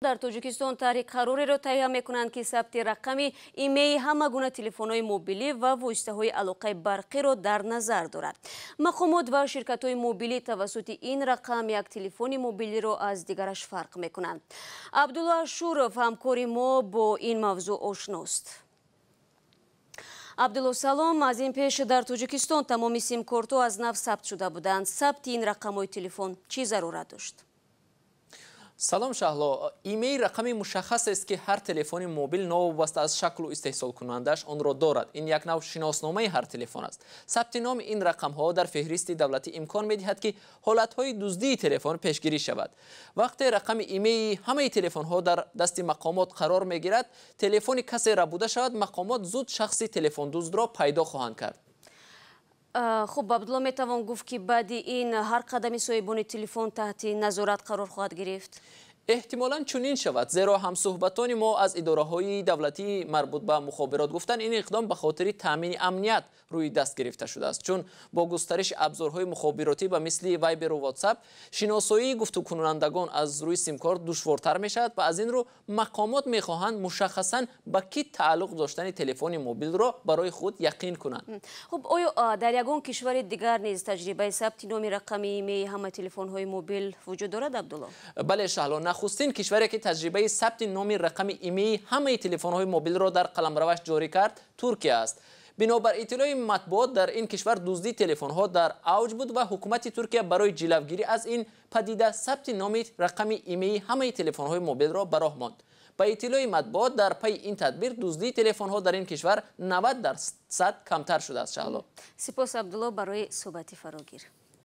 در توجیکستان تحریک قراری را تهیه میکنند که ثبت رقم ایمیل همه گونه تلفن‌های موبیلی و واسطه‌های علاقه برقی را در نظر دارد. مقامات و شرکت‌های موبیلی توسط این رقم یک تلفن موبیلی را از دیگرش فرق میکنند. عبدالله شورف همکار ما با این موضوع آشناست. عبدالله سلام. از این پیش در توجیکستان تمامی سیم کارت‌ها از نو ثبت شده بودند. ثبت این رقم‌های تلفن چی ضرورت داشت؟ سلام شهلا. ایمیل رقمی مشخص است که هر تلفن موبیل ناوابسته از شکل و استحصال کنندش آن را دارد. این یک نوع شناسنامه هر تلفن است. ثبت نام این رقم‌ها در فهرست دولتی امکان می‌دهد که حالت‌های دزدی تلفن پیشگیری شود. وقتی رقم ایمیل همه تلفن‌ها در دست مقامات قرار می‌گیرد، تلفن کسی ربوده شود، مقامات زود شخص تلفن دزد را پیدا خواهند کرد. خب عبدالله میتوان گفت که بعد این هر قدمی صاحبان تلفن تحت نظارت قرار خواهد گرفت؟ احتمالاً چنین شود، زیرا همصحبتان ما از اداره‌های دولتی مربوط به مخابرات گفتن این اقدام به خاطر تامین امنیت روی دست گرفته شده است، چون با گسترش ابزارهای مخابراتی به مثل وایبر و واتساپ شناسایی گفتگو کنندگان از روی سیم کارت دشوارتر میشود و از این رو مقامات میخواهند مشخصاً به کی تعلق داشتن تلفن موبیل را برای خود یقین کنند. خب آیا در یگان کشور دیگر نیز تجربه ثبت نام رقم ایمیل همه تلفن‌های موبیل وجود دارد عبدالله؟ بله شهلا، نخستین کشوری که تجربه ثبت نام رقم ایمیل همه تلفن‌های موبیل را در قلمروش جاری کرد ترکیه است. بنابر اطلاع مطبوعات در این کشور دزدی تلفن‌ها در اوج بود و حکومت ترکیه برای جلوگیری از این پدیده ثبت نام رقم ایمیل همه تلفن‌های موبیل را به راه ماند. به اطلاع مطبوعات در پی این تدبیر دزدی تلفن‌ها در این کشور 90% کمتر شده است. شهلا، سپاس عبدالله برای صحبت فراگیر.